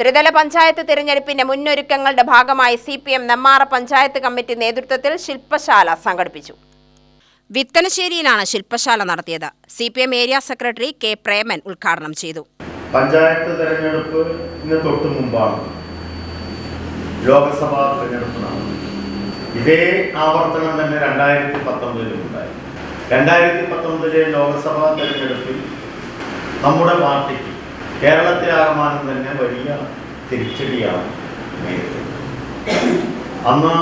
ത്രിതല പഞ്ചായത്ത് തിരഞ്ഞെടുപ്പിന്റെ മുന്നൊരുക്കങ്ങളുടെ ഭാഗമായി CPM നെമ്മാറ പഞ്ചായത്ത് കമ്മിറ്റി നേതൃത്വത്തിൽ ശില്പശാല സംഘടിപ്പിച്ചു. വിത്തനശ്ശേരിയിലാണ് ശില്പശാല നടത്തിയത്. CPM area secretary K. Preman ഉദ്ഘാടനം ചെയ്തു. പഞ്ചായത്ത് തിരഞ്ഞെടുപ്പിന് തൊട്ടു മുമ്പാണ് ലോക്സഭാ തിരഞ്ഞെടുപ്പ് നടന്നത്. ഇതേ ആവർത്തനം തന്നെ 2019 ഉണ്ടായി. 2019 ലോക്സഭാ തിരഞ്ഞെടുപ്പിൽ നമ്മുടെ പാർട്ടിക്ക് കേരളത്തിലാകമാനം തന്നെ വലിയ തിരിച്ചടിയാണ് നേരിട്ടത്. അന്ന്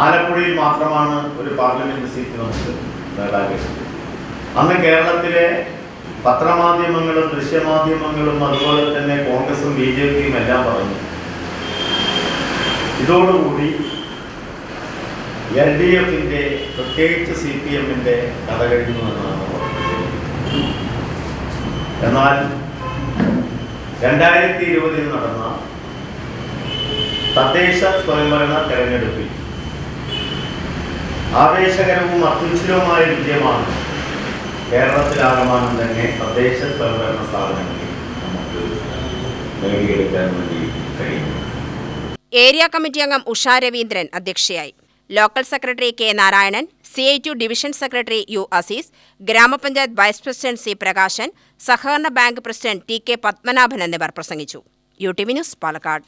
ആലപ്പുഴയിൽ മാത്രമാണ് ഒരു പാർലമെന്റ് സീറ്റ് നമുക്ക് നേടാൻ കഴിച്ചത്. അന്ന് കേരളത്തിലെ പത്രമാധ്യമങ്ങളും ദൃശ്യമാധ്യമങ്ങളും അതുപോലെ തന്നെ കോൺഗ്രസും BJPയും എല്ലാം പറഞ്ഞു ഇതോടുകൂടി LDFിൻ്റെ പ്രത്യേകിച്ച് CPMൻ്റെ കഥ കഴിയുമെന്നാണ് പറഞ്ഞത്. എന്നാൽ 2020 നടന്ന തദ്ദേശ സ്വയംഭരണ തെരഞ്ഞെടുപ്പിൽ ആവേശകരവും അത്യുജ്വലവുമായ വിജയമാണ് കേരളത്തിലാകമാനം തന്നെ തദ്ദേശ സ്വയംഭരണ സ്ഥാപനങ്ങളിൽ നമുക്ക് നേടിയെടുക്കാൻ വേണ്ടി കഴിയുന്നു. ഏരിയ കമ്മിറ്റി അംഗം ഉഷാ രവീന്ദ്രൻ അധ്യക്ഷയായി. Local secretary K. Narayanan, CITU division secretary U. Azeez, ഗ്രാമപഞ്ചായത്ത് വൈസ് പ്രസിഡന്റ് C. പ്രകാശൻ, സഹകരണ ബാങ്ക് പ്രസിഡന്റ് TK. പത്മനാഭൻ എന്നിവർ പ്രസംഗിച്ചു. UTV news, Palakkad.